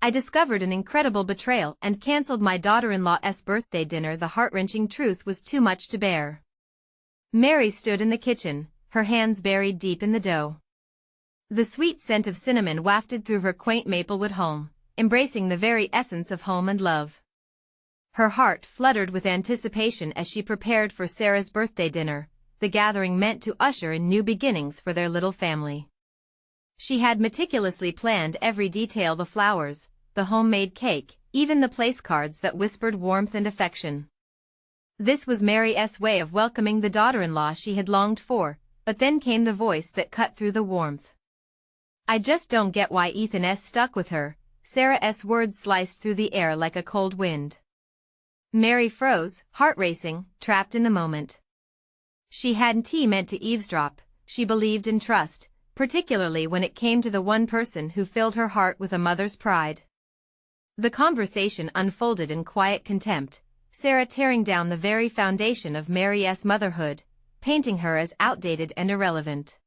I discovered an incredible betrayal and cancelled my daughter-in-law's birthday dinner. The heart-wrenching truth was too much to bear. Mary stood in the kitchen, her hands buried deep in the dough. The sweet scent of cinnamon wafted through her quaint Maplewood home, embracing the very essence of home and love. Her heart fluttered with anticipation as she prepared for Sarah's birthday dinner, the gathering meant to usher in new beginnings for their little family. She had meticulously planned every detail: the flowers, the homemade cake, even the place cards that whispered warmth and affection. This was Mary's way of welcoming the daughter-in-law she had longed for, but then came the voice that cut through the warmth. "I just don't get why Ethan's stuck with her." Sarah's words sliced through the air like a cold wind. Mary froze, heart racing, trapped in the moment. She hadn't meant to eavesdrop. She believed in trust, particularly when it came to the one person who filled her heart with a mother's pride. The conversation unfolded in quiet contempt, Sarah tearing down the very foundation of Mary's motherhood, painting her as outdated and irrelevant.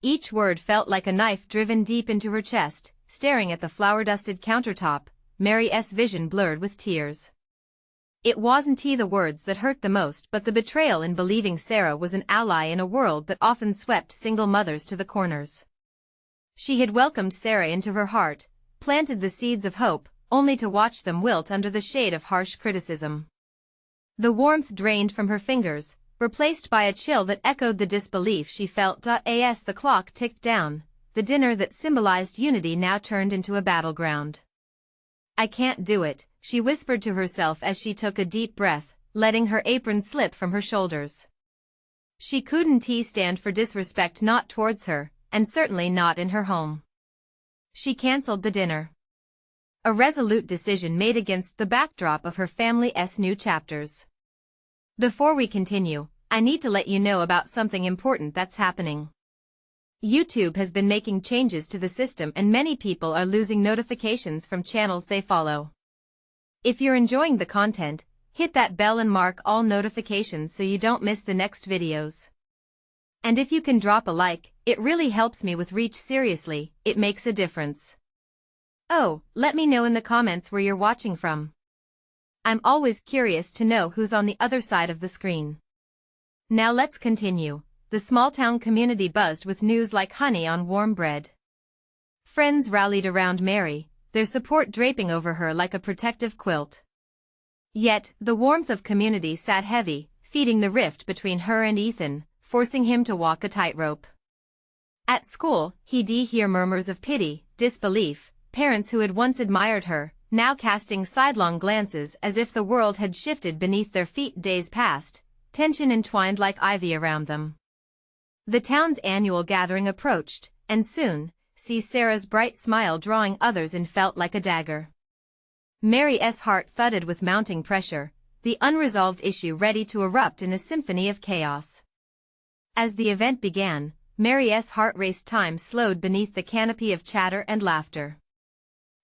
Each word felt like a knife driven deep into her chest. Staring at the flour-dusted countertop, Mary's vision blurred with tears. It wasn't the words that hurt the most, but the betrayal in believing Sarah was an ally in a world that often swept single mothers to the corners. She had welcomed Sarah into her heart, planted the seeds of hope, only to watch them wilt under the shade of harsh criticism. The warmth drained from her fingers, replaced by a chill that echoed the disbelief she felt. As the clock ticked down, the dinner that symbolized unity now turned into a battleground. "I can't do it," she whispered to herself as she took a deep breath, letting her apron slip from her shoulders. She couldn't stand for disrespect, not towards her, and certainly not in her home. She cancelled the dinner. A resolute decision made against the backdrop of her family's new chapters. Before we continue, I need to let you know about something important that's happening. YouTube has been making changes to the system and many people are losing notifications from channels they follow. If you're enjoying the content, hit that bell and mark all notifications so you don't miss the next videos. And if you can drop a like, it really helps me with reach. Seriously, it makes a difference. Oh, let me know in the comments where you're watching from. I'm always curious to know who's on the other side of the screen. Now let's continue. The small-town community buzzed with news like honey on warm bread. Friends rallied around Mary, their support draping over her like a protective quilt. Yet, the warmth of community sat heavy, feeding the rift between her and Ethan, forcing him to walk a tightrope. At school, he'd hear murmurs of pity, disbelief, parents who had once admired her, now casting sidelong glances as if the world had shifted beneath their feet. Days passed, tension entwined like ivy around them. The town's annual gathering approached, and soon, Sarah's bright smile drawing others in felt like a dagger. Mary's heart thudded with mounting pressure, the unresolved issue ready to erupt in a symphony of chaos. As the event began, Mary's heart raced. Time slowed beneath the canopy of chatter and laughter.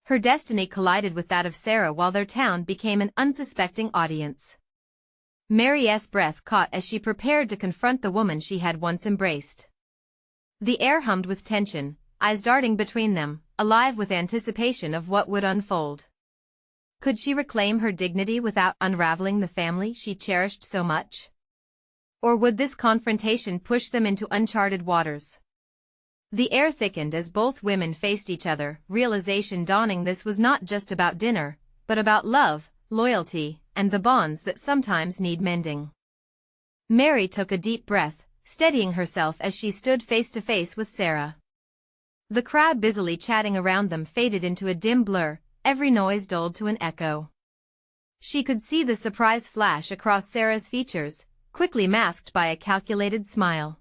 Her destiny collided with that of Sarah while their town became an unsuspecting audience. Mary's breath caught as she prepared to confront the woman she had once embraced. The air hummed with tension, eyes darting between them, alive with anticipation of what would unfold. Could she reclaim her dignity without unraveling the family she cherished so much? Or would this confrontation push them into uncharted waters? The air thickened as both women faced each other, realization dawning this was not just about dinner, but about love, loyalty, and the bonds that sometimes need mending. Mary took a deep breath, steadying herself as she stood face to face with Sarah. The crowd busily chatting around them faded into a dim blur, every noise dulled to an echo. She could see the surprise flash across Sarah's features, quickly masked by a calculated smile.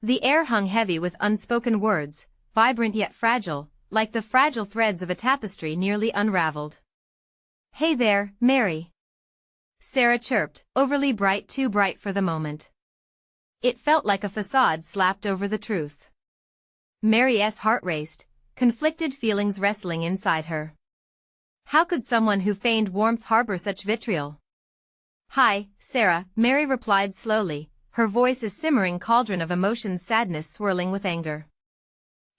The air hung heavy with unspoken words, vibrant yet fragile, like the fragile threads of a tapestry nearly unraveled. "Hey there, Mary," Sarah chirped, overly bright, too bright for the moment. It felt like a facade slapped over the truth. Mary's heart raced, conflicted feelings wrestling inside her. How could someone who feigned warmth harbor such vitriol? "Hi, Sarah," Mary replied slowly, her voice a simmering cauldron of emotions, sadness swirling with anger.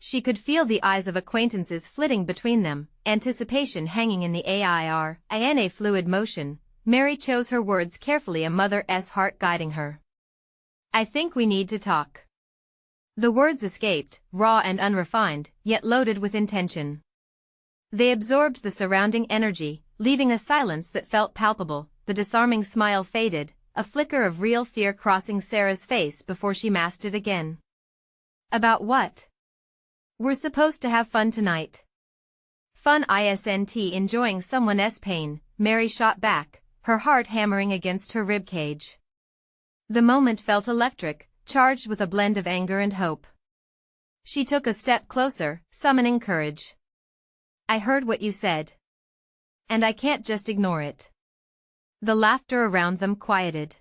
She could feel the eyes of acquaintances flitting between them, anticipation hanging in the air, in a fluid motion. Mary chose her words carefully, a mother's heart guiding her. "I think we need to talk." The words escaped, raw and unrefined, yet loaded with intention. They absorbed the surrounding energy, leaving a silence that felt palpable. The disarming smile faded, a flicker of real fear crossing Sarah's face before she masked it again. "About what?" "We're supposed to have fun tonight." "Fun isn't enjoying someone's pain," Mary shot back, her heart hammering against her ribcage. The moment felt electric, charged with a blend of anger and hope. She took a step closer, summoning courage. "I heard what you said. And I can't just ignore it." The laughter around them quieted.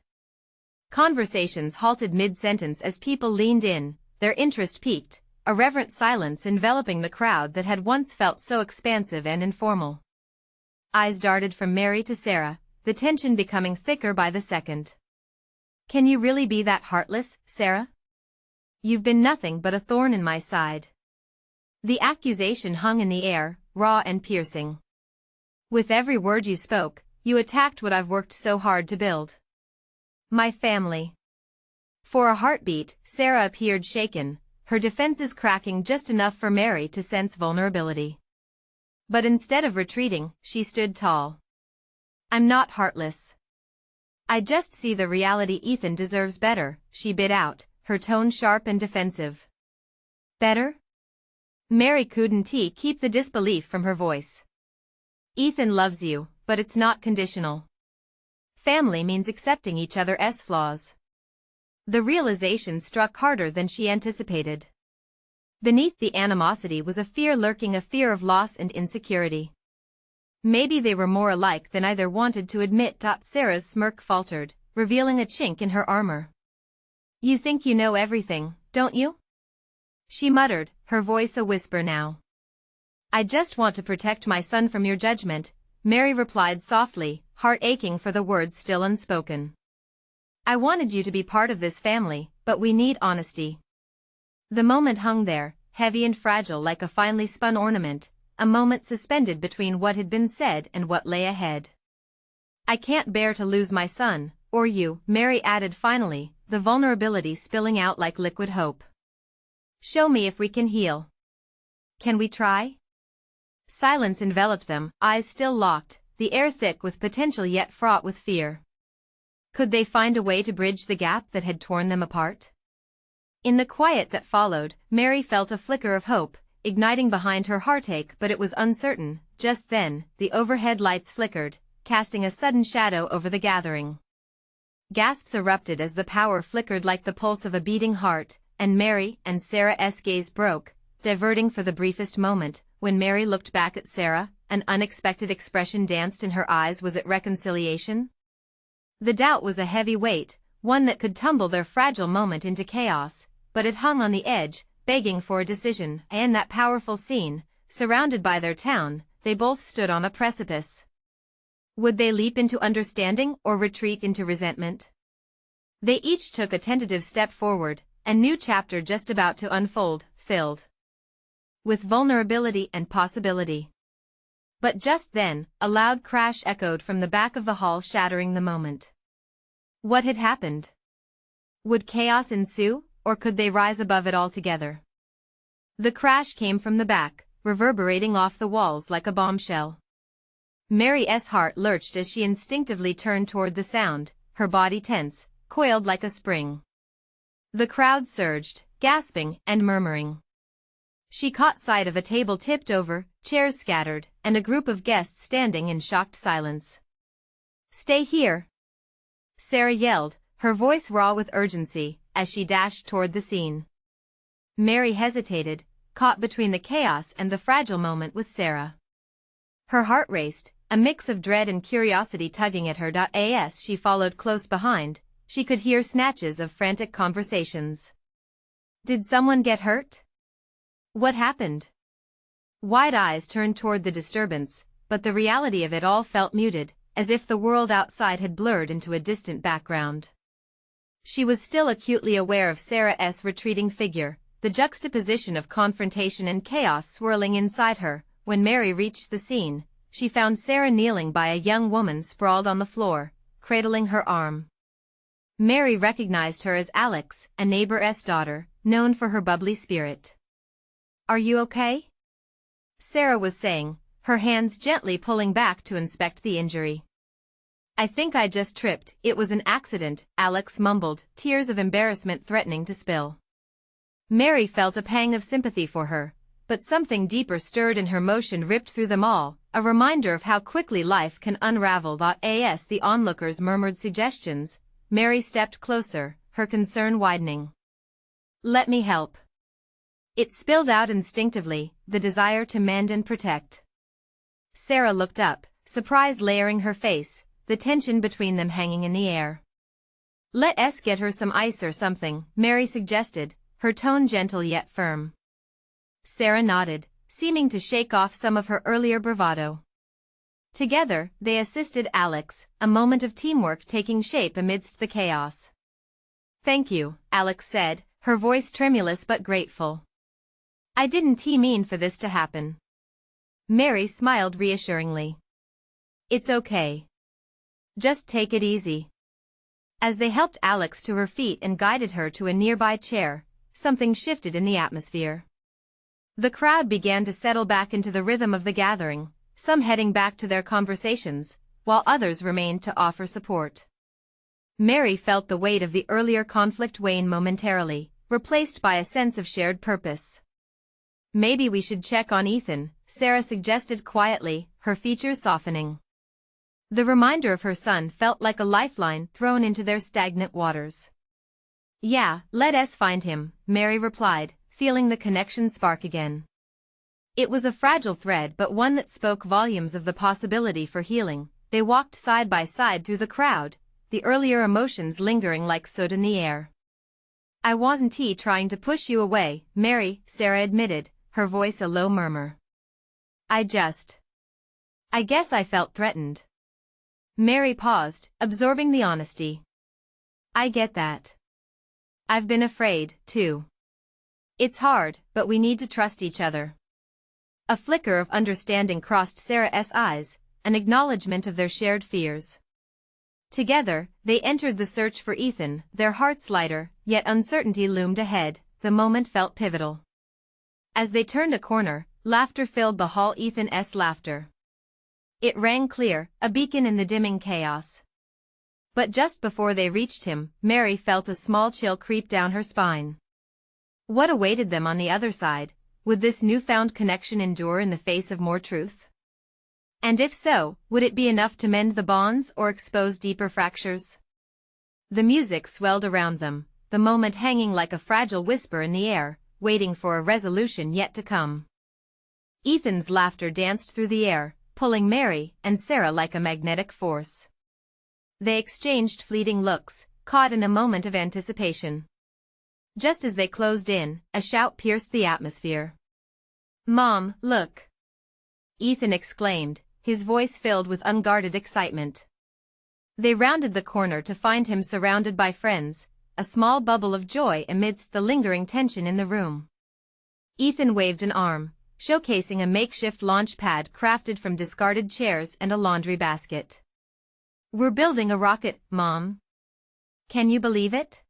Conversations halted mid-sentence as people leaned in, their interest piqued, a reverent silence enveloping the crowd that had once felt so expansive and informal. Eyes darted from Mary to Sarah, the tension becoming thicker by the second. "Can you really be that heartless, Sarah? You've been nothing but a thorn in my side." The accusation hung in the air, raw and piercing. "With every word you spoke, you attacked what I've worked so hard to build. My family." For a heartbeat, Sarah appeared shaken, her defenses cracking just enough for Mary to sense vulnerability. But instead of retreating, she stood tall. "I'm not heartless. I just see the reality. Ethan deserves better," she bit out, her tone sharp and defensive. "Better?" Mary couldn't keep the disbelief from her voice. "Ethan loves you, but it's not conditional. Family means accepting each other's flaws." The realization struck harder than she anticipated. Beneath the animosity was a fear lurking, a fear of loss and insecurity. Maybe they were more alike than either wanted to admit. Sarah's smirk faltered, revealing a chink in her armor. "You think you know everything, don't you?" she muttered, her voice a whisper now. "I just want to protect my son from your judgment," Mary replied softly, heart aching for the words still unspoken. "I wanted you to be part of this family, but we need honesty." The moment hung there, heavy and fragile like a finely spun ornament, a moment suspended between what had been said and what lay ahead. "I can't bear to lose my son, or you," Mary added finally, the vulnerability spilling out like liquid hope. "Show me if we can heal. Can we try?" Silence enveloped them, eyes still locked, the air thick with potential yet fraught with fear. Could they find a way to bridge the gap that had torn them apart? In the quiet that followed, Mary felt a flicker of hope, igniting behind her heartache, but it was uncertain. Just then, the overhead lights flickered, casting a sudden shadow over the gathering. Gasps erupted as the power flickered like the pulse of a beating heart, and Mary and Sarah's gaze broke, diverting for the briefest moment. When Mary looked back at Sarah, an unexpected expression danced in her eyes. Was it reconciliation? The doubt was a heavy weight, one that could tumble their fragile moment into chaos, but it hung on the edge, begging for a decision. In that powerful scene, surrounded by their town, they both stood on a precipice. Would they leap into understanding or retreat into resentment? They each took a tentative step forward, a new chapter just about to unfold, filled with vulnerability and possibility. But just then, a loud crash echoed from the back of the hall, shattering the moment. What had happened? Would chaos ensue, or could they rise above it altogether? The crash came from the back, reverberating off the walls like a bombshell. Mary's heart lurched as she instinctively turned toward the sound, her body tense, coiled like a spring. The crowd surged, gasping and murmuring. She caught sight of a table tipped over, chairs scattered, and a group of guests standing in shocked silence. "Stay here!" Sarah yelled, her voice raw with urgency, as she dashed toward the scene. Mary hesitated, caught between the chaos and the fragile moment with Sarah. Her heart raced, a mix of dread and curiosity tugging at her. As she followed close behind, she could hear snatches of frantic conversations. Did someone get hurt? What happened? Wide eyes turned toward the disturbance, but the reality of it all felt muted, as if the world outside had blurred into a distant background. She was still acutely aware of Sarah's retreating figure, the juxtaposition of confrontation and chaos swirling inside her. When Mary reached the scene, she found Sarah kneeling by a young woman sprawled on the floor, cradling her arm. Mary recognized her as Alex, a neighbor's daughter, known for her bubbly spirit. "Are you okay?" Sarah was saying, her hands gently pulling back to inspect the injury. "I think I just tripped, it was an accident," Alex mumbled, tears of embarrassment threatening to spill. Mary felt a pang of sympathy for her, but something deeper stirred in her. Motion ripped through them all, a reminder of how quickly life can unravel. As the onlookers murmured suggestions, Mary stepped closer, her concern widening. "Let me help." It spilled out instinctively, the desire to mend and protect. Sarah looked up, surprise layering her face, the tension between them hanging in the air. "Let's get her some ice or something," Mary suggested, her tone gentle yet firm. Sarah nodded, seeming to shake off some of her earlier bravado. Together, they assisted Alex, a moment of teamwork taking shape amidst the chaos. "Thank you," Alex said, her voice tremulous but grateful. "I didn't mean for this to happen." Mary smiled reassuringly. "It's okay. Just take it easy." As they helped Alex to her feet and guided her to a nearby chair, something shifted in the atmosphere. The crowd began to settle back into the rhythm of the gathering, some heading back to their conversations, while others remained to offer support. Mary felt the weight of the earlier conflict wane momentarily, replaced by a sense of shared purpose. "Maybe we should check on Ethan," Sarah suggested quietly, her features softening. The reminder of her son felt like a lifeline thrown into their stagnant waters. "Yeah, let us find him," Mary replied, feeling the connection spark again. It was a fragile thread but one that spoke volumes of the possibility for healing. They walked side by side through the crowd, the earlier emotions lingering like soot in the air. "I wasn't trying to push you away, Mary," Sarah admitted, her voice a low murmur. I guess I felt threatened." Mary paused, absorbing the honesty. "I get that. I've been afraid, too. It's hard, but we need to trust each other." A flicker of understanding crossed Sarah's eyes, an acknowledgement of their shared fears. Together, they entered the search for Ethan, their hearts lighter, yet uncertainty loomed ahead. The moment felt pivotal. As they turned a corner, laughter filled the hall. Ethan's laughter. It rang clear, a beacon in the dimming chaos. But just before they reached him, Mary felt a small chill creep down her spine. What awaited them on the other side? Would this newfound connection endure in the face of more truth? And if so, would it be enough to mend the bonds or expose deeper fractures? The music swelled around them, the moment hanging like a fragile whisper in the air, waiting for a resolution yet to come. Ethan's laughter danced through the air, pulling Mary and Sarah like a magnetic force. They exchanged fleeting looks, caught in a moment of anticipation. Just as they closed in, a shout pierced the atmosphere. "Mom, look!" Ethan exclaimed, his voice filled with unguarded excitement. They rounded the corner to find him surrounded by friends, a small bubble of joy amidst the lingering tension in the room. Ethan waved an arm, showcasing a makeshift launch pad crafted from discarded chairs and a laundry basket. "We're building a rocket, Mom. Can you believe it?"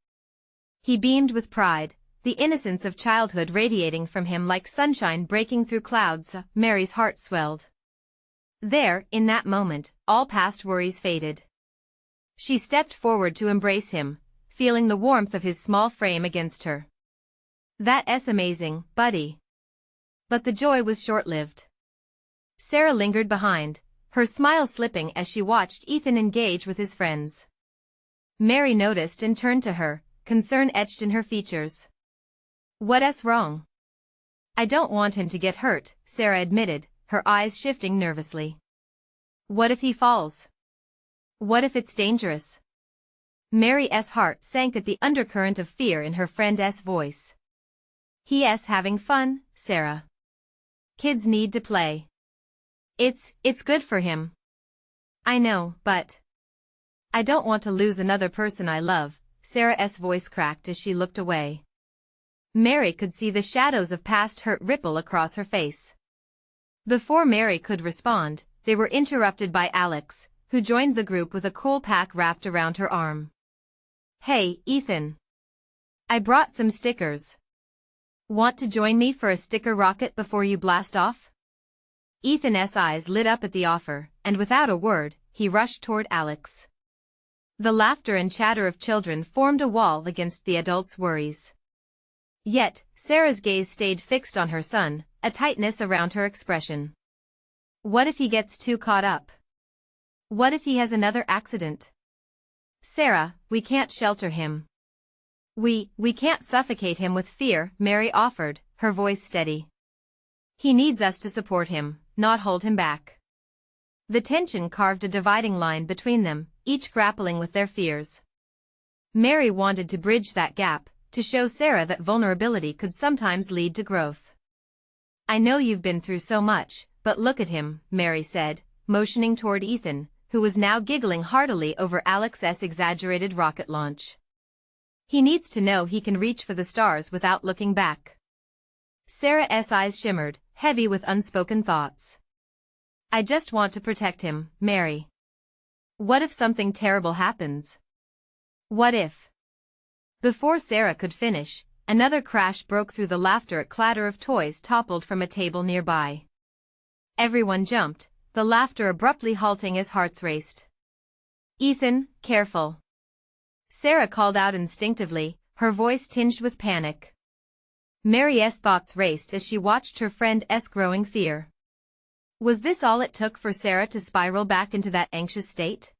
He beamed with pride, the innocence of childhood radiating from him like sunshine breaking through clouds. Mary's heart swelled. There, in that moment, all past worries faded. She stepped forward to embrace him, feeling the warmth of his small frame against her. "That's amazing, buddy." But the joy was short-lived. Sarah lingered behind, her smile slipping as she watched Ethan engage with his friends. Mary noticed and turned to her, concern etched in her features. "What's wrong?" "I don't want him to get hurt," Sarah admitted, her eyes shifting nervously. "What if he falls? What if it's dangerous?" Mary's heart sank at the undercurrent of fear in her friend's voice. "He's having fun, Sarah. Kids need to play. It's good for him." "I know, but I don't want to lose another person I love," Sarah's voice cracked as she looked away. Mary could see the shadows of past hurt ripple across her face. Before Mary could respond, they were interrupted by Alex, who joined the group with a cool pack wrapped around her arm. "Hey, Ethan. I brought some stickers. Want to join me for a sticker rocket before you blast off?" Ethan's eyes lit up at the offer, and without a word, he rushed toward Alex. The laughter and chatter of children formed a wall against the adults' worries. Yet, Sarah's gaze stayed fixed on her son, a tightness around her expression. What if he gets too caught up? What if he has another accident? "Sarah, we can't shelter him. We can't suffocate him with fear," Mary offered, her voice steady. "He needs us to support him, not hold him back." The tension carved a dividing line between them, each grappling with their fears. Mary wanted to bridge that gap, to show Sarah that vulnerability could sometimes lead to growth. "I know you've been through so much, but look at him," Mary said, motioning toward Ethan, who was now giggling heartily over Alex's exaggerated rocket launch. "He needs to know he can reach for the stars without looking back." Sarah's eyes shimmered, heavy with unspoken thoughts. "I just want to protect him, Mary. What if something terrible happens? What if—" Before Sarah could finish, another crash broke through the laughter. A clatter of toys toppled from a table nearby. Everyone jumped, the laughter abruptly halting as hearts raced. "Ethan, careful!" Sarah called out instinctively, her voice tinged with panic. Mary's thoughts raced as she watched her friend's growing fear. Was this all it took for Sarah to spiral back into that anxious state?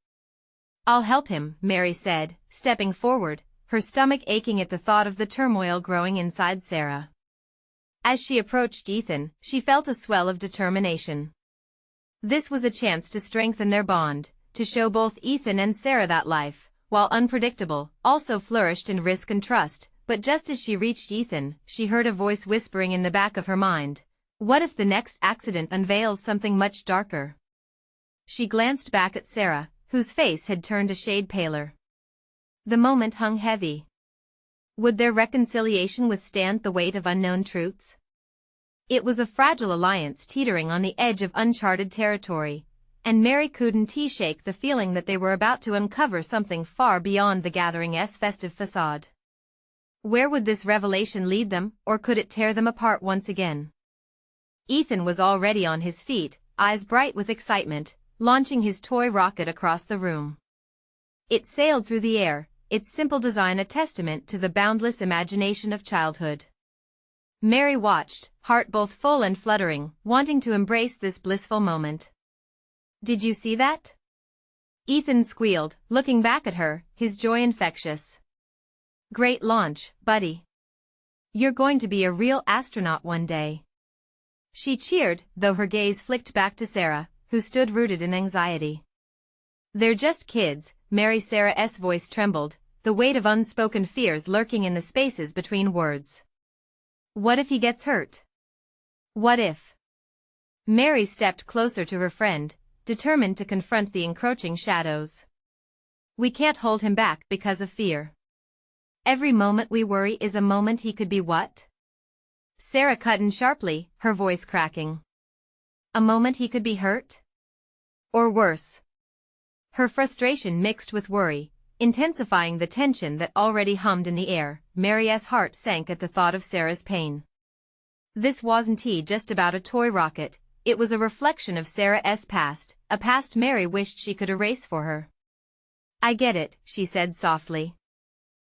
"I'll help him," Mary said, stepping forward, her stomach aching at the thought of the turmoil growing inside Sarah. As she approached Ethan, she felt a swell of determination. This was a chance to strengthen their bond, to show both Ethan and Sarah that life, while unpredictable, also flourished in risk and trust. But just as she reached Ethan, she heard a voice whispering in the back of her mind, "What if the next accident unveils something much darker?" She glanced back at Sarah, whose face had turned a shade paler. The moment hung heavy. Would their reconciliation withstand the weight of unknown truths? It was a fragile alliance teetering on the edge of uncharted territory, and Mary couldn't shake the feeling that they were about to uncover something far beyond the gathering's festive facade. Where would this revelation lead them, or could it tear them apart once again? Ethan was already on his feet, eyes bright with excitement, launching his toy rocket across the room. It sailed through the air, its simple design a testament to the boundless imagination of childhood. Mary watched, heart both full and fluttering, wanting to embrace this blissful moment. "Did you see that?" Ethan squealed, looking back at her, his joy infectious. "Great launch, buddy. You're going to be a real astronaut one day." She cheered, though her gaze flicked back to Sarah, who stood rooted in anxiety. "They're just kids," Sarah's voice trembled, the weight of unspoken fears lurking in the spaces between words. "What if he gets hurt? What if—" Mary stepped closer to her friend, determined to confront the encroaching shadows. "We can't hold him back because of fear. Every moment we worry is a moment he could be what?" Sarah cut in sharply, her voice cracking. "A moment he could be hurt? Or worse?" Her frustration mixed with worry, intensifying the tension that already hummed in the air. Mary's heart sank at the thought of Sarah's pain. This wasn't just about a toy rocket, it was a reflection of Sarah's past, a past Mary wished she could erase for her. "I get it," she said softly.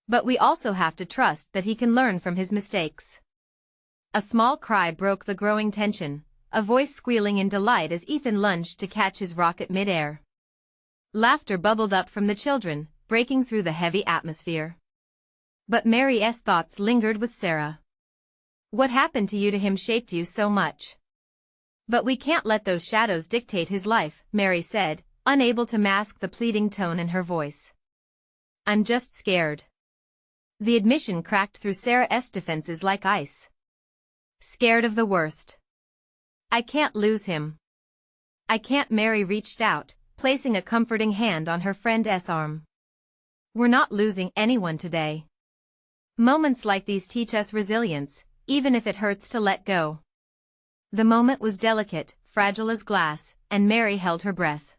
"But we also have to trust that he can learn from his mistakes." A small cry broke the growing tension, a voice squealing in delight as Ethan lunged to catch his rocket mid-air. Laughter bubbled up from the children, breaking through the heavy atmosphere. But Mary's thoughts lingered with Sarah. "What happened to him shaped you so much. But we can't let those shadows dictate his life," Mary said, unable to mask the pleading tone in her voice. "I'm just scared." The admission cracked through Sarah's defenses like ice. "Scared of the worst. I can't lose him. I can't." Mary reached out, placing a comforting hand on her friend's arm. "We're not losing anyone today. Moments like these teach us resilience, even if it hurts to let go. The moment was delicate, fragile as glass, and Mary held her breath.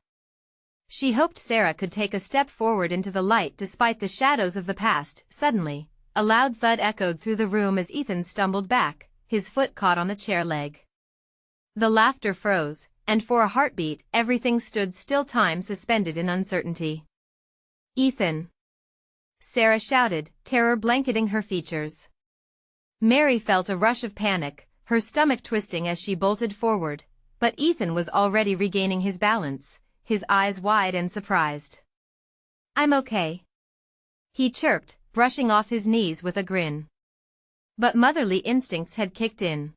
She hoped Sarah could take a step forward into the light despite the shadows of the past. Suddenly, a loud thud echoed through the room as Ethan stumbled back, his foot caught on a chair leg. The laughter froze, and for a heartbeat, everything stood still, time suspended in uncertainty. "Ethan!" Sarah shouted, terror blanketing her features. Mary felt a rush of panic, her stomach twisting as she bolted forward, but Ethan was already regaining his balance, his eyes wide and surprised. "I'm okay," he chirped, brushing off his knees with a grin. But motherly instincts had kicked in.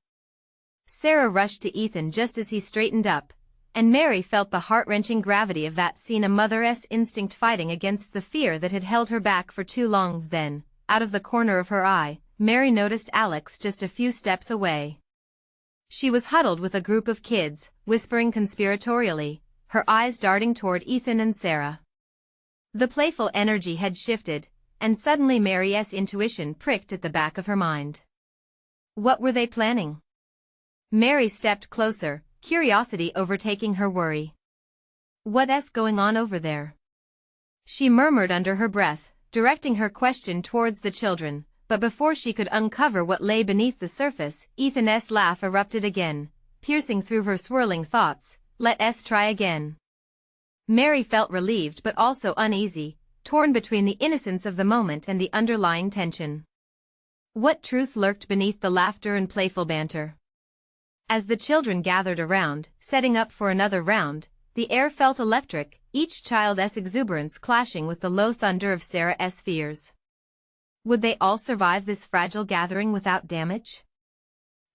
Sarah rushed to Ethan just as he straightened up, and Mary felt the heart-wrenching gravity of that scene, a mother's instinct fighting against the fear that had held her back for too long. Then, out of the corner of her eye, Mary noticed Alex just a few steps away. She was huddled with a group of kids, whispering conspiratorially, her eyes darting toward Ethan and Sarah. The playful energy had shifted, and suddenly Mary's intuition pricked at the back of her mind. What were they planning? Mary stepped closer, curiosity overtaking her worry. "What's going on over there?" she murmured under her breath, directing her question towards the children, but before she could uncover what lay beneath the surface, Ethan's laugh erupted again, piercing through her swirling thoughts. "Let's try again." Mary felt relieved but also uneasy, torn between the innocence of the moment and the underlying tension. What truth lurked beneath the laughter and playful banter? As the children gathered around, setting up for another round, the air felt electric, each child's exuberance clashing with the low thunder of Sarah's fears. Would they all survive this fragile gathering without damage?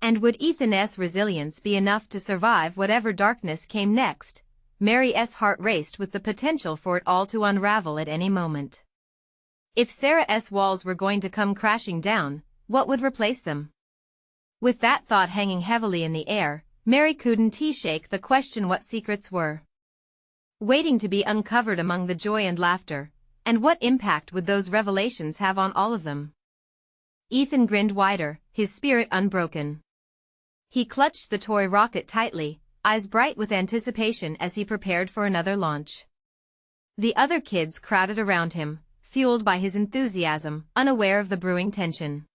And would Ethan's resilience be enough to survive whatever darkness came next? Mary's heart raced with the potential for it all to unravel at any moment. If Sarah's walls were going to come crashing down, what would replace them? With that thought hanging heavily in the air, Mary couldn't shake the question what secrets were waiting to be uncovered among the joy and laughter, and what impact would those revelations have on all of them? Ethan grinned wider, his spirit unbroken. He clutched the toy rocket tightly, eyes bright with anticipation as he prepared for another launch. The other kids crowded around him, fueled by his enthusiasm, unaware of the brewing tension.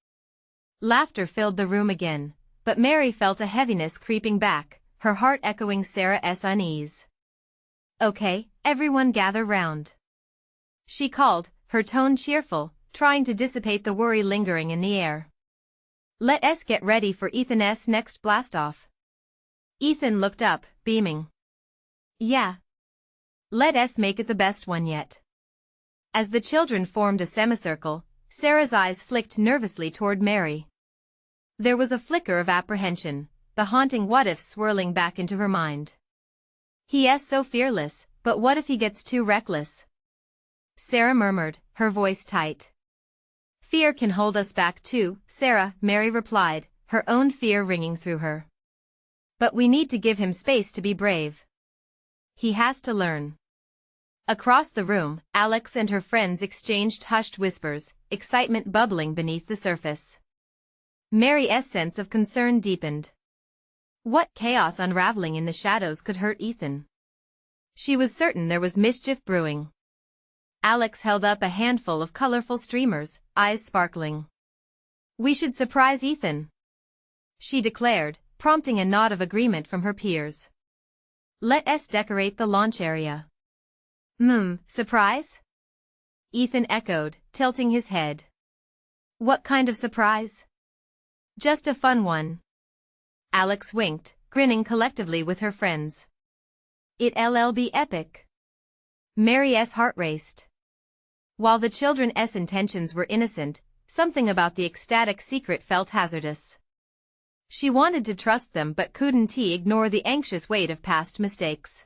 Laughter filled the room again, but Mary felt a heaviness creeping back, her heart echoing Sarah's unease. "Okay, everyone gather round," she called, her tone cheerful, trying to dissipate the worry lingering in the air. "Let's get ready for Ethan's next blast-off." Ethan looked up, beaming. "Yeah. Let's make it the best one yet." As the children formed a semicircle, Sarah's eyes flicked nervously toward Mary. There was a flicker of apprehension, the haunting what-ifs swirling back into her mind. "He's so fearless, but what if he gets too reckless?" Sarah murmured, her voice tight. "Fear can hold us back too, Sarah," Mary replied, her own fear ringing through her. "But we need to give him space to be brave. He has to learn." Across the room, Alex and her friends exchanged hushed whispers, excitement bubbling beneath the surface. Mary's sense of concern deepened. What chaos unraveling in the shadows could hurt Ethan? She was certain there was mischief brewing. Alex held up a handful of colorful streamers, eyes sparkling. "We should surprise Ethan," she declared, prompting a nod of agreement from her peers. "Let's decorate the launch area." Surprise?" Ethan echoed, tilting his head. "What kind of surprise?" "Just a fun one." Alex winked, grinning collectively with her friends. "It'll be epic." Mary's heart raced. While the children's intentions were innocent, something about the ecstatic secret felt hazardous. She wanted to trust them but couldn't ignore the anxious weight of past mistakes.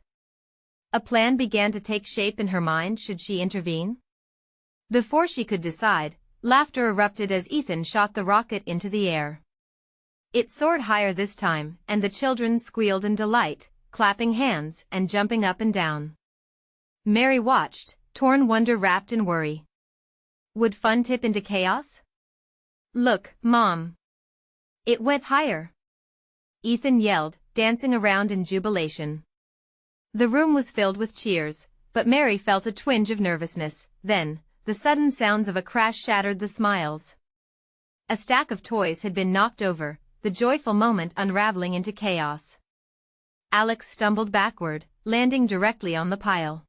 A plan began to take shape in her mind. Should she intervene? Before she could decide, laughter erupted as Ethan shot the rocket into the air. It soared higher this time, and the children squealed in delight, clapping hands and jumping up and down. Mary watched, torn wonder wrapped in worry. Would fun tip into chaos? Look, Mom. It went higher. Ethan yelled, dancing around in jubilation. The room was filled with cheers, but Mary felt a twinge of nervousness. Then, the sudden sounds of a crash shattered the smiles. A stack of toys had been knocked over, the joyful moment unraveling into chaos. Alex stumbled backward, landing directly on the pile.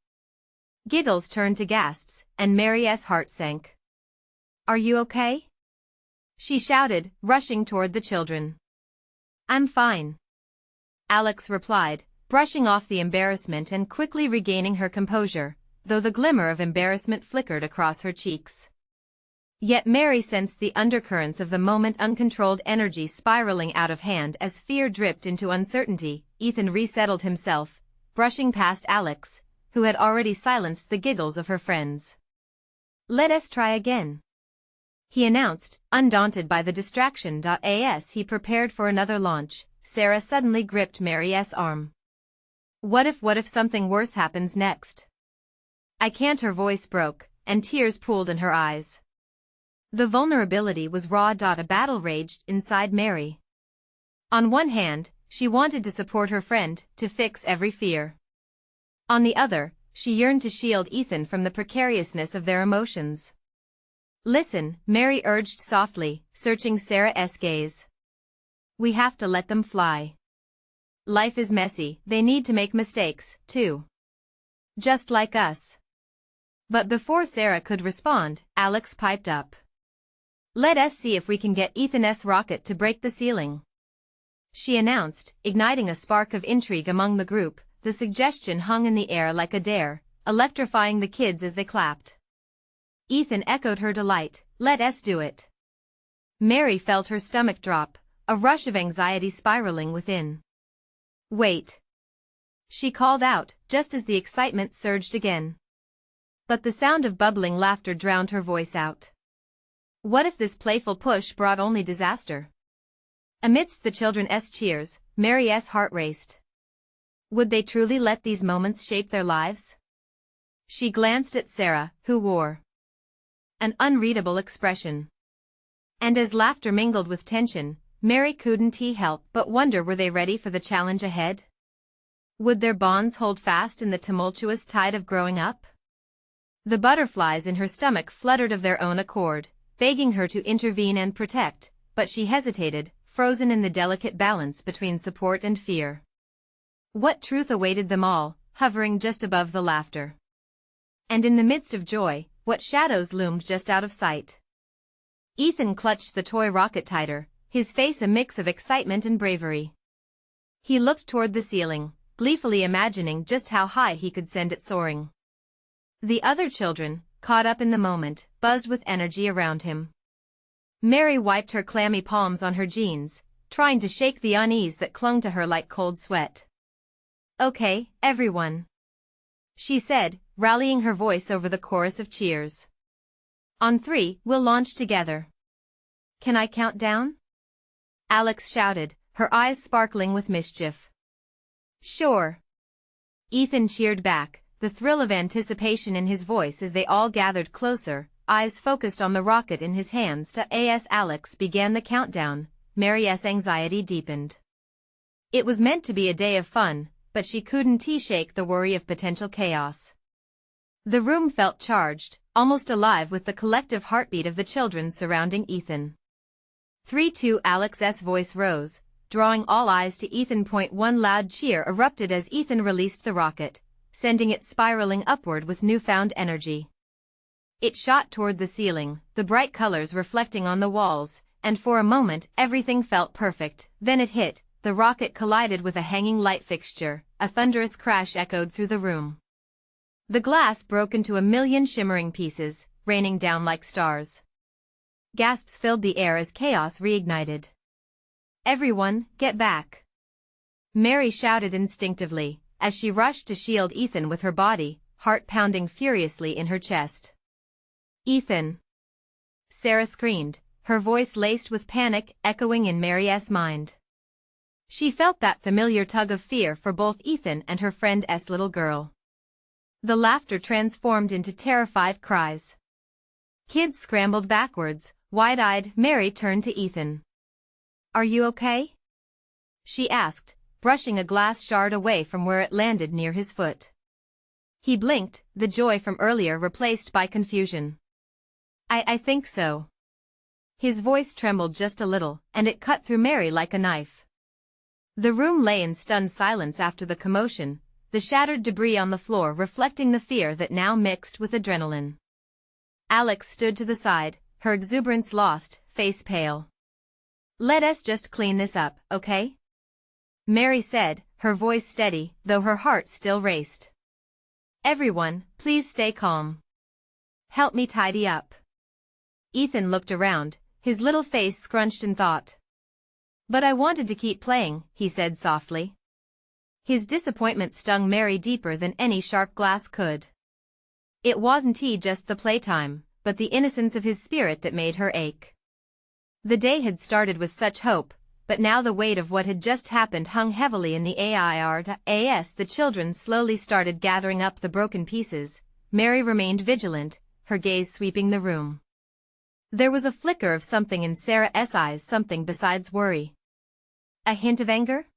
Giggles turned to gasps, and Mary's heart sank. "Are you okay?" she shouted, rushing toward the children. "I'm fine," Alex replied, brushing off the embarrassment and quickly regaining her composure, though the glimmer of embarrassment flickered across her cheeks. Yet Mary sensed the undercurrents of the moment, uncontrolled energy spiraling out of hand as fear dripped into uncertainty. Ethan resettled himself, brushing past Alex, who had already silenced the giggles of her friends. "Let us try again," he announced, undaunted by the distraction. As he prepared for another launch, Sarah suddenly gripped Mary's arm. What if something worse happens next? "I can't." Her voice broke, and tears pooled in her eyes. The vulnerability was raw. A battle raged inside Mary. On one hand, she wanted to support her friend, to fix every fear. On the other, she yearned to shield Ethan from the precariousness of their emotions. "Listen," Mary urged softly, searching Sarah's gaze. "We have to let them fly. Life is messy, they need to make mistakes, too. Just like us." But before Sarah could respond, Alex piped up. "Let us see if we can get Ethan's rocket to break the ceiling," she announced, igniting a spark of intrigue among the group. The suggestion hung in the air like a dare, electrifying the kids as they clapped. Ethan echoed her delight. "Let us do it." Mary felt her stomach drop, a rush of anxiety spiraling within. "Wait," she called out, just as the excitement surged again. But the sound of bubbling laughter drowned her voice out. What if this playful push brought only disaster? Amidst the children's cheers, Mary's heart raced. Would they truly let these moments shape their lives? She glanced at Sarah, who wore an unreadable expression. And as laughter mingled with tension, Mary couldn't help but wonder, were they ready for the challenge ahead? Would their bonds hold fast in the tumultuous tide of growing up? The butterflies in her stomach fluttered of their own accord, begging her to intervene and protect, but she hesitated, frozen in the delicate balance between support and fear. What truth awaited them all, hovering just above the laughter? And in the midst of joy, what shadows loomed just out of sight? Ethan clutched the toy rocket tighter, his face a mix of excitement and bravery. He looked toward the ceiling, gleefully imagining just how high he could send it soaring. The other children, caught up in the moment, buzzed with energy around him. Mary wiped her clammy palms on her jeans, trying to shake the unease that clung to her like cold sweat. "Okay, everyone," she said, rallying her voice over the chorus of cheers. "On 3, we'll launch together. Can I count down?" Alex shouted, her eyes sparkling with mischief. "Sure." Ethan cheered back, the thrill of anticipation in his voice as they all gathered closer, eyes focused on the rocket in his hands. As Alex began the countdown, Mary's anxiety deepened. It was meant to be a day of fun, but she couldn't shake the worry of potential chaos. The room felt charged, almost alive with the collective heartbeat of the children surrounding Ethan. 3-2. Alex's voice rose, drawing all eyes to Ethan. One loud cheer erupted as Ethan released the rocket, sending it spiraling upward with newfound energy. It shot toward the ceiling, the bright colors reflecting on the walls, and for a moment everything felt perfect. Then it hit, the rocket collided with a hanging light fixture, a thunderous crash echoed through the room. The glass broke into a million shimmering pieces, raining down like stars. Gasps filled the air as chaos reignited. "Everyone, get back!" Mary shouted instinctively, as she rushed to shield Ethan with her body, heart pounding furiously in her chest. "Ethan!" Sarah screamed, her voice laced with panic echoing in Mary's mind. She felt that familiar tug of fear for both Ethan and her friend's little girl. The laughter transformed into terrified cries. Kids scrambled backwards, Wide-eyed, Mary turned to Ethan. "Are you okay?" she asked, brushing a glass shard away from where it landed near his foot. He blinked, the joy from earlier replaced by confusion. I think so." His voice trembled just a little, and it cut through Mary like a knife. The room lay in stunned silence after the commotion, the shattered debris on the floor reflecting the fear that now mixed with adrenaline. Alex stood to the side, her exuberance lost, face pale. "Let us just clean this up, okay?" Mary said, her voice steady, though her heart still raced. "Everyone, please stay calm. Help me tidy up." Ethan looked around, his little face scrunched in thought. "But I wanted to keep playing," he said softly. His disappointment stung Mary deeper than any sharp glass could. It wasn't just the playtime, but the innocence of his spirit that made her ache. The day had started with such hope, but now the weight of what had just happened hung heavily in the air. The children slowly started gathering up the broken pieces. Mary remained vigilant, her gaze sweeping the room. There was a flicker of something in Sarah's eyes, something besides worry. A hint of anger?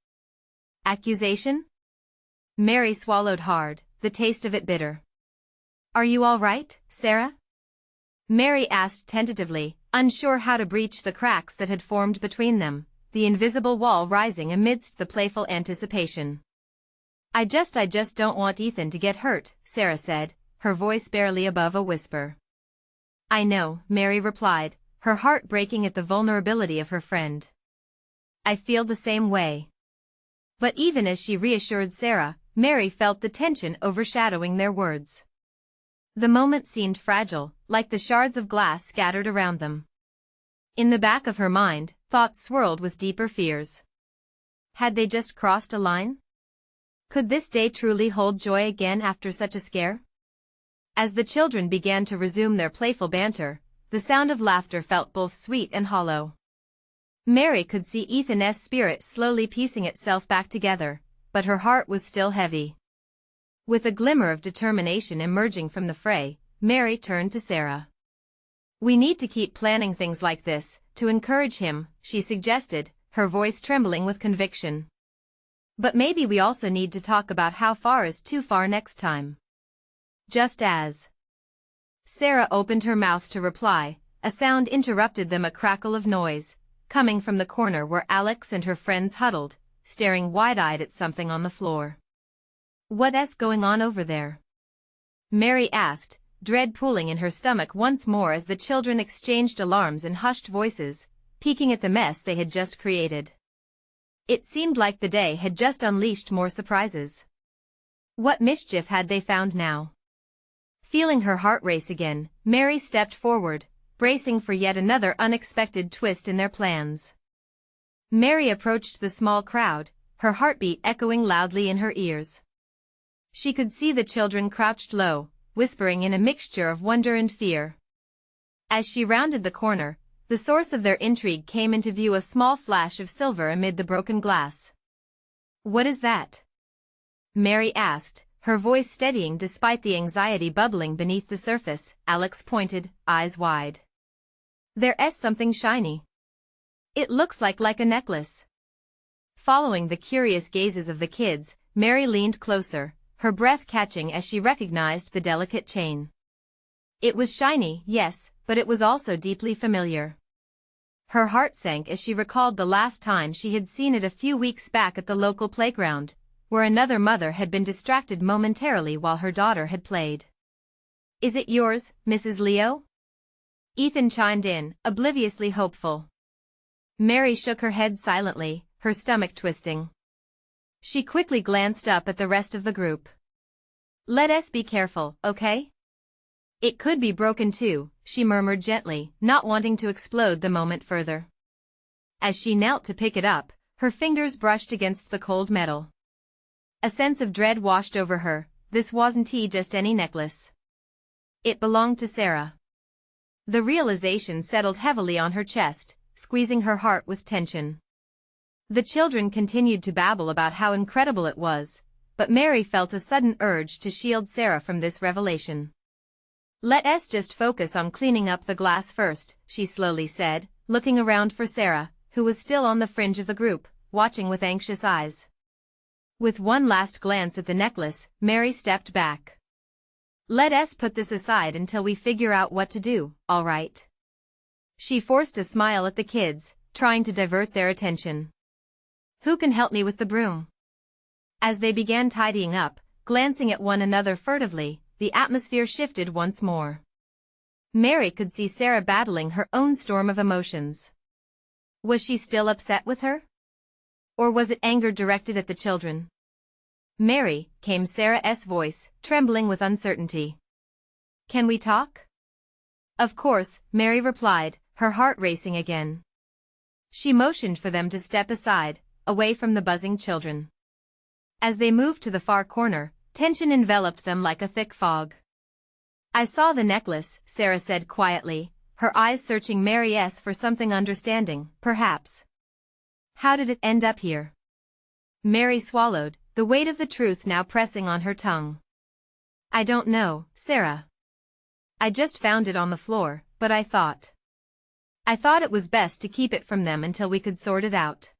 Accusation? Mary swallowed hard, the taste of it bitter. "Are you all right, Sarah?" Mary asked tentatively, unsure how to breach the cracks that had formed between them, the invisible wall rising amidst the playful anticipation. I just don't want Ethan to get hurt," Sarah said, her voice barely above a whisper. "I know," Mary replied, her heart breaking at the vulnerability of her friend. "I feel the same way." But even as she reassured Sarah, Mary felt the tension overshadowing their words. The moment seemed fragile, like the shards of glass scattered around them. In the back of her mind, thoughts swirled with deeper fears. Had they just crossed a line? Could this day truly hold joy again after such a scare? As the children began to resume their playful banter, the sound of laughter felt both sweet and hollow. Mary could see Ethan's spirit slowly piecing itself back together, but her heart was still heavy. With a glimmer of determination emerging from the fray, Mary turned to Sarah. "We need to keep planning things like this, to encourage him," she suggested, her voice trembling with conviction. "But maybe we also need to talk about how far is too far next time." Just as Sarah opened her mouth to reply, a sound interrupted them, a crackle of noise, coming from the corner where Alex and her friends huddled, staring wide-eyed at something on the floor. "What's going on over there?" Mary asked, dread pooling in her stomach once more as the children exchanged alarms in hushed voices, peeking at the mess they had just created. It seemed like the day had just unleashed more surprises. What mischief had they found now? Feeling her heart race again, Mary stepped forward, bracing for yet another unexpected twist in their plans. Mary approached the small crowd, her heartbeat echoing loudly in her ears. She could see the children crouched low, whispering in a mixture of wonder and fear. As she rounded the corner, the source of their intrigue came into view, a small flash of silver amid the broken glass. "What is that?" Mary asked, her voice steadying despite the anxiety bubbling beneath the surface. Alex pointed, eyes wide. "There's something shiny. It looks like a necklace." Following the curious gazes of the kids, Mary leaned closer, her breath catching as she recognized the delicate chain. It was shiny, yes, but it was also deeply familiar. Her heart sank as she recalled the last time she had seen it, a few weeks back at the local playground, where another mother had been distracted momentarily while her daughter had played. "Is it yours, Mrs. Leo?" Ethan chimed in, obliviously hopeful. Mary shook her head silently, her stomach twisting. She quickly glanced up at the rest of the group. "Let us be careful, okay? It could be broken too," she murmured gently, not wanting to explode the moment further. As she knelt to pick it up, her fingers brushed against the cold metal. A sense of dread washed over her. This wasn't just any necklace. It belonged to Sarah. The realization settled heavily on her chest, squeezing her heart with tension. The children continued to babble about how incredible it was, but Mary felt a sudden urge to shield Sarah from this revelation. Let us just focus on cleaning up the glass first, she slowly said, looking around for Sarah, who was still on the fringe of the group, watching with anxious eyes. With one last glance at the necklace, Mary stepped back. Let us put this aside until we figure out what to do, all right? She forced a smile at the kids, trying to divert their attention. Who can help me with the broom? As they began tidying up, glancing at one another furtively, the atmosphere shifted once more. Mary could see Sarah battling her own storm of emotions. Was she still upset with her? Or was it anger directed at the children? Mary, came Sarah's voice, trembling with uncertainty. Can we talk? Of course, Mary replied, her heart racing again. She motioned for them to step aside, away from the buzzing children. As they moved to the far corner, tension enveloped them like a thick fog. I saw the necklace, Sarah said quietly, her eyes searching Mary's for something understanding, perhaps. How did it end up here? Mary swallowed, the weight of the truth now pressing on her tongue. I don't know, Sarah. I just found it on the floor, but I thought it was best to keep it from them until we could sort it out.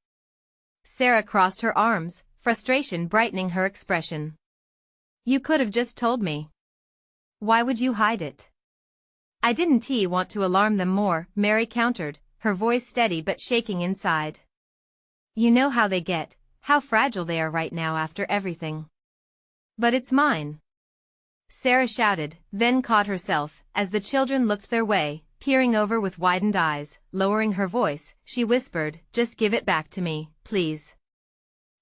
Sarah crossed her arms, frustration brightening her expression. You could have just told me. Why would you hide it? I didn't want to alarm them more, Mary countered, her voice steady but shaking inside. You know how they get, how fragile they are right now after everything. But it's mine. Sarah shouted, then caught herself, as the children looked their way, peering over with widened eyes. Lowering her voice, she whispered, just give it back to me, please.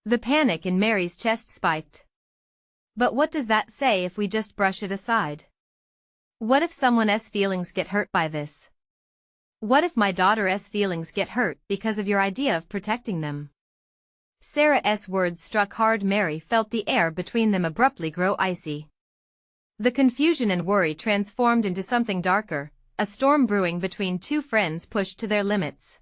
The panic in Mary's chest spiked. But what does that say if we just brush it aside? What if someone's feelings get hurt by this? What if my daughter's feelings get hurt because of your idea of protecting them? Sarah's words struck hard. Mary felt the air between them abruptly grow icy. The confusion and worry transformed into something darker, a storm brewing between two friends pushed to their limits.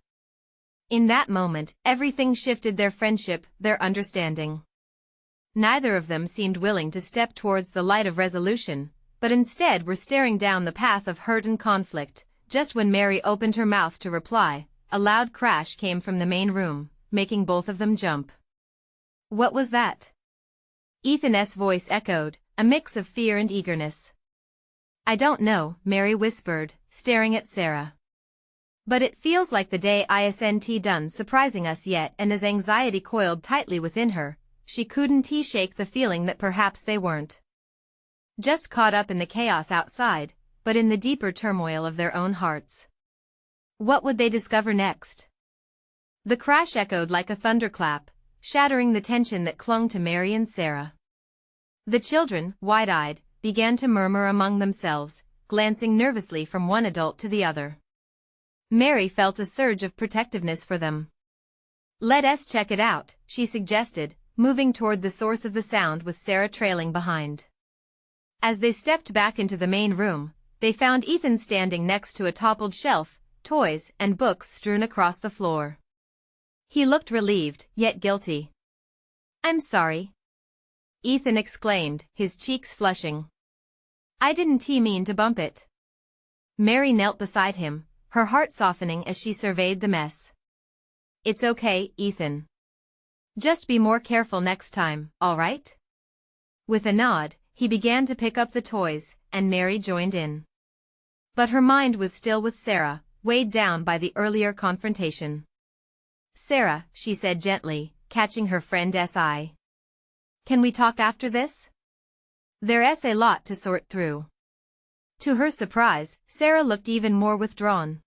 In that moment, everything shifted: their friendship, their understanding. Neither of them seemed willing to step towards the light of resolution, but instead were staring down the path of hurt and conflict. Just when Mary opened her mouth to reply, a loud crash came from the main room, making both of them jump. What was that? Ethan's voice echoed, a mix of fear and eagerness. I don't know, Mary whispered, staring at Sarah. But it feels like the day isn't done surprising us yet. And as anxiety coiled tightly within her, she couldn't shake the feeling that perhaps they weren't just caught up in the chaos outside, but in the deeper turmoil of their own hearts. What would they discover next? The crash echoed like a thunderclap, shattering the tension that clung to Mary and Sarah. The children, wide-eyed, began to murmur among themselves, glancing nervously from one adult to the other. Mary felt a surge of protectiveness for them. Let us check it out, she suggested, moving toward the source of the sound with Sarah trailing behind. As they stepped back into the main room, they found Ethan standing next to a toppled shelf, toys and books strewn across the floor. He looked relieved, yet guilty. I'm sorry, Ethan exclaimed, his cheeks flushing. I didn't mean to bump it. Mary knelt beside him, her heart softening as she surveyed the mess. It's okay, Ethan. Just be more careful next time, all right? With a nod, he began to pick up the toys, and Mary joined in. But her mind was still with Sarah, weighed down by the earlier confrontation. Sarah, she said gently, catching her friend's eye. Can we talk after this? There's a lot to sort through. To her surprise, Sarah looked even more withdrawn.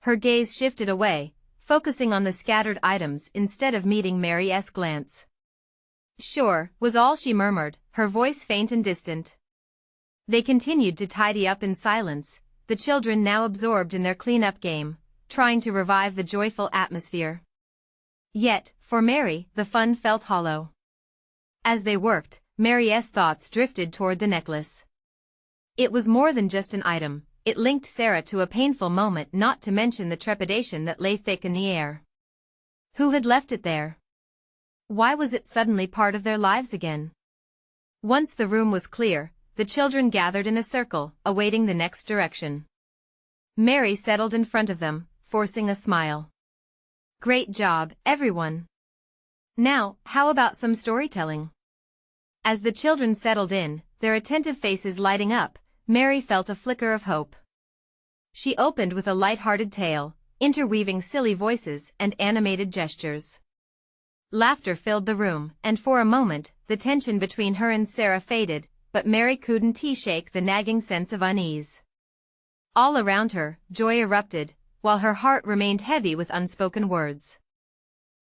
Her gaze shifted away, focusing on the scattered items instead of meeting Mary's glance. Sure, was all she murmured, her voice faint and distant. They continued to tidy up in silence, the children now absorbed in their cleanup game, trying to revive the joyful atmosphere. Yet, for Mary, the fun felt hollow. As they worked, Mary's thoughts drifted toward the necklace. It was more than just an item, it linked Sarah to a painful moment, not to mention the trepidation that lay thick in the air. Who had left it there? Why was it suddenly part of their lives again? Once the room was clear, the children gathered in a circle, awaiting the next direction. Mary settled in front of them, forcing a smile. "Great job, everyone. Now, how about some storytelling?" As the children settled in, their attentive faces lighting up, Mary felt a flicker of hope. She opened with a light-hearted tale, interweaving silly voices and animated gestures. Laughter filled the room, and for a moment, the tension between her and Sarah faded, but Mary couldn't shake the nagging sense of unease. All around her, joy erupted, while her heart remained heavy with unspoken words.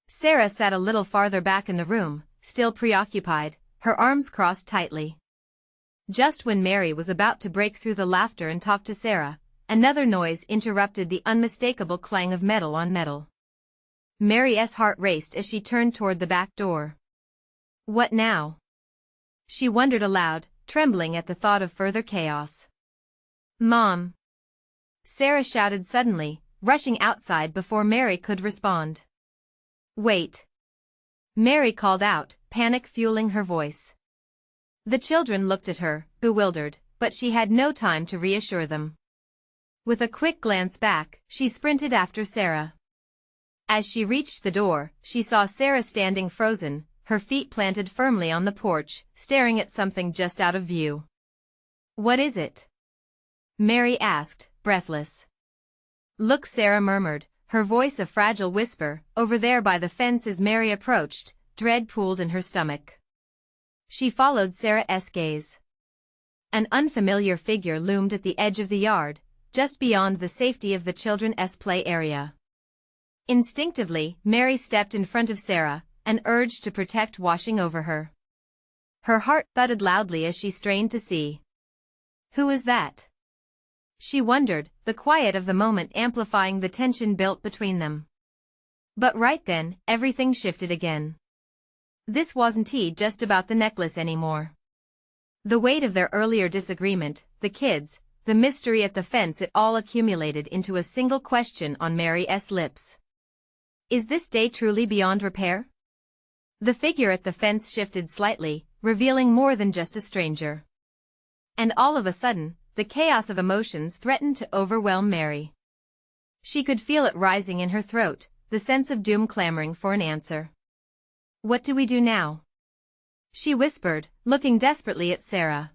Sarah sat a little farther back in the room, still preoccupied, her arms crossed tightly. Just when Mary was about to break through the laughter and talk to Sarah, another noise interrupted the unmistakable clang of metal on metal. Mary's heart raced as she turned toward the back door. What now? She wondered aloud, trembling at the thought of further chaos. "Mom!" Sarah shouted suddenly, rushing outside before Mary could respond. "Wait!" Mary called out, panic fueling her voice. The children looked at her, bewildered, but she had no time to reassure them. With a quick glance back, she sprinted after Sarah. As she reached the door, she saw Sarah standing frozen, her feet planted firmly on the porch, staring at something just out of view. "What is it?" Mary asked, breathless. "Look," Sarah murmured, her voice a fragile whisper, "over there by the fence." As Mary approached, dread pooled in her stomach. She followed Sarah's gaze. An unfamiliar figure loomed at the edge of the yard, just beyond the safety of the children's play area. Instinctively, Mary stepped in front of Sarah, an urge to protect washing over her. Her heart thudded loudly as she strained to see. Who is that? She wondered, the quiet of the moment amplifying the tension built between them. But right then, everything shifted again. This wasn't just about the necklace anymore. The weight of their earlier disagreement, the kids, the mystery at the fence, it all accumulated into a single question on Mary's lips. Is this day truly beyond repair? The figure at the fence shifted slightly, revealing more than just a stranger. And all of a sudden, the chaos of emotions threatened to overwhelm Mary. She could feel it rising in her throat, the sense of doom clamoring for an answer. "What do we do now?" she whispered, looking desperately at Sarah.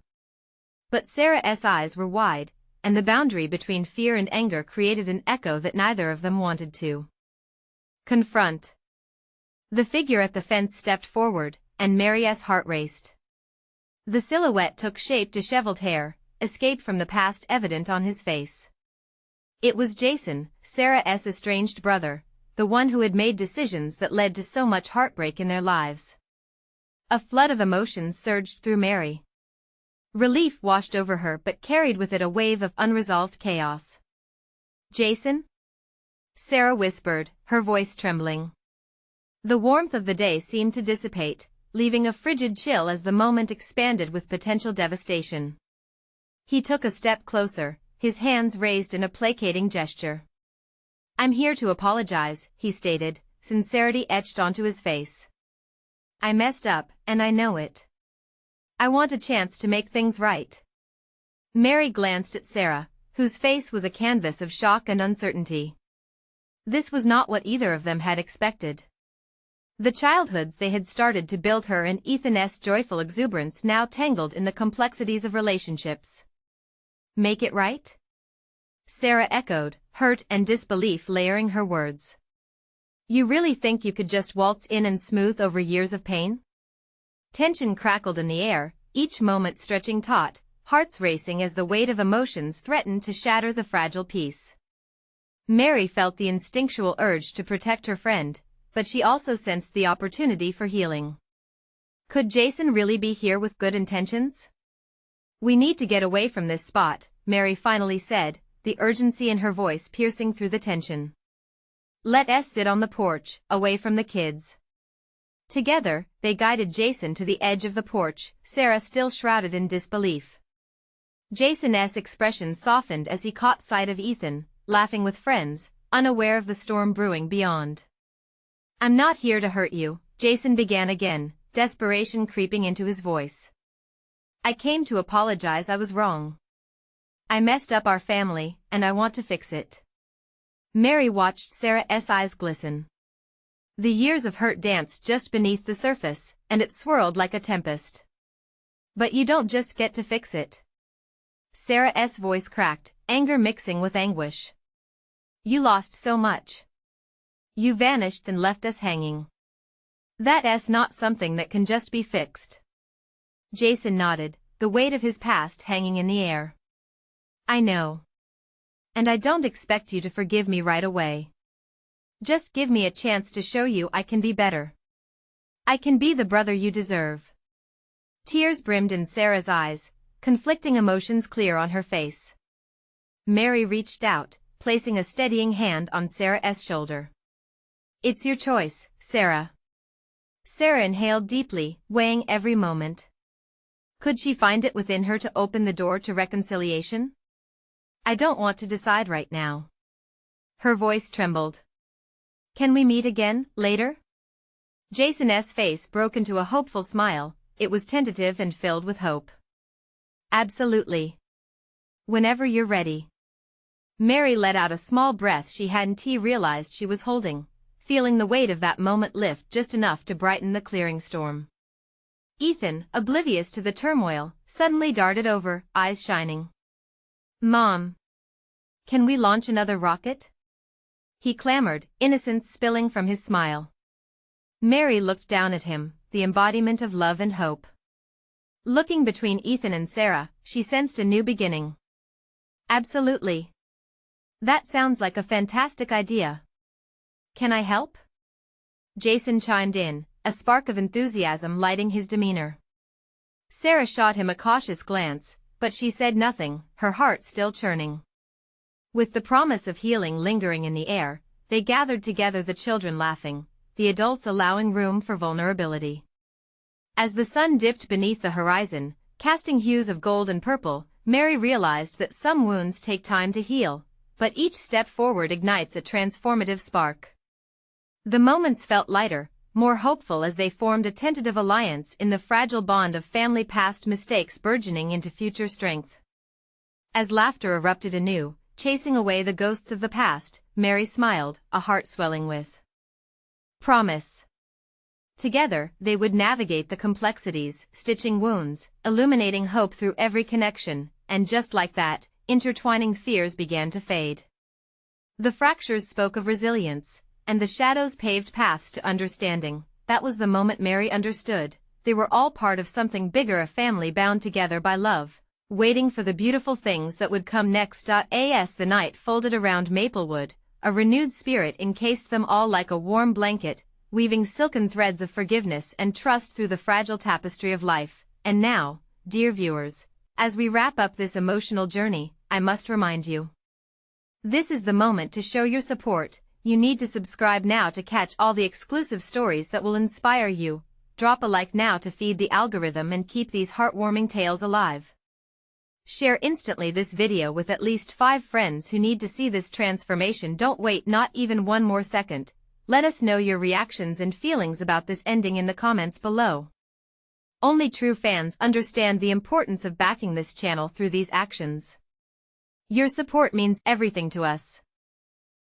But Sarah's eyes were wide, and the boundary between fear and anger created an echo that neither of them wanted to confront. The figure at the fence stepped forward, and Mary's heart raced. The silhouette took shape, disheveled hair, escape from the past evident on his face. It was Jason, Sarah's estranged brother, the one who had made decisions that led to so much heartbreak in their lives. A flood of emotions surged through Mary. Relief washed over her but carried with it a wave of unresolved chaos. "Jason?" Sarah whispered, her voice trembling. The warmth of the day seemed to dissipate, leaving a frigid chill as the moment expanded with potential devastation. He took a step closer, his hands raised in a placating gesture. "I'm here to apologize," he stated, sincerity etched onto his face. "I messed up, and I know it. I want a chance to make things right." Mary glanced at Sarah, whose face was a canvas of shock and uncertainty. This was not what either of them had expected. The childhoods they had started to build, her and Ethan's joyful exuberance, now tangled in the complexities of relationships. "Make it right?" Sarah echoed, hurt and disbelief layering her words. "You really think you could just waltz in and smooth over years of pain?" Tension crackled in the air, each moment stretching taut, hearts racing as the weight of emotions threatened to shatter the fragile peace. Mary felt the instinctual urge to protect her friend, but she also sensed the opportunity for healing. Could Jason really be here with good intentions? "We need to get away from this spot," Mary finally said, the urgency in her voice piercing through the tension. "Let us sit on the porch, away from the kids." Together, they guided Jason to the edge of the porch, Sarah still shrouded in disbelief. Jason's expression softened as he caught sight of Ethan, laughing with friends, unaware of the storm brewing beyond. "I'm not here to hurt you," Jason began again, desperation creeping into his voice. I came to apologize. I was wrong. I messed up our family, and I want to fix it. Mary watched Sarah's eyes glisten. The years of hurt danced just beneath the surface, and it swirled like a tempest. But you don't just get to fix it. Sarah's voice cracked, anger mixing with anguish. You lost so much. You vanished and left us hanging. That's not something that can just be fixed. Jason nodded, the weight of his past hanging in the air. I know. And I don't expect you to forgive me right away. Just give me a chance to show you I can be better. I can be the brother you deserve. Tears brimmed in Sarah's eyes, conflicting emotions clear on her face. Mary reached out, placing a steadying hand on Sarah's shoulder. It's your choice, Sarah. Sarah inhaled deeply, weighing every moment. Could she find it within her to open the door to reconciliation? I don't want to decide right now. Her voice trembled. Can we meet again, later? Jason's face broke into a hopeful smile. It was tentative and filled with hope. Absolutely. Whenever you're ready. Mary let out a small breath she hadn't realized she was holding, feeling the weight of that moment lift just enough to brighten the clearing storm. Ethan, oblivious to the turmoil, suddenly darted over, eyes shining. Mom. Can we launch another rocket? He clamored, innocence spilling from his smile. Mary looked down at him, the embodiment of love and hope. Looking between Ethan and Sarah, she sensed a new beginning. Absolutely. That sounds like a fantastic idea. Can I help? Jason chimed in, a spark of enthusiasm lighting his demeanor. Sarah shot him a cautious glance, but she said nothing, her heart still churning. With the promise of healing lingering in the air, they gathered together, the children laughing, the adults allowing room for vulnerability. As the sun dipped beneath the horizon, casting hues of gold and purple, Mary realized that some wounds take time to heal, but each step forward ignites a transformative spark. The moments felt lighter, more hopeful as they formed a tentative alliance in the fragile bond of family, past mistakes burgeoning into future strength. As laughter erupted anew, chasing away the ghosts of the past, Mary smiled, a heart swelling with promise. Together, they would navigate the complexities, stitching wounds, illuminating hope through every connection, and just like that, intertwining fears began to fade. The fractures spoke of resilience, and the shadows paved paths to understanding. That was the moment Mary understood. They were all part of something bigger, a family bound together by love, waiting for the beautiful things that would come next. As the night folded around Maplewood, a renewed spirit encased them all like a warm blanket, weaving silken threads of forgiveness and trust through the fragile tapestry of life. And now, dear viewers, as we wrap up this emotional journey, I must remind you. This is the moment to show your support. You need to subscribe now to catch all the exclusive stories that will inspire you. Drop a like now to feed the algorithm and keep these heartwarming tales alive. Share instantly this video with at least 5 friends who need to see this transformation. Don't wait not even one more second. Let us know your reactions and feelings about this ending in the comments below. Only true fans understand the importance of backing this channel through these actions. Your support means everything to us.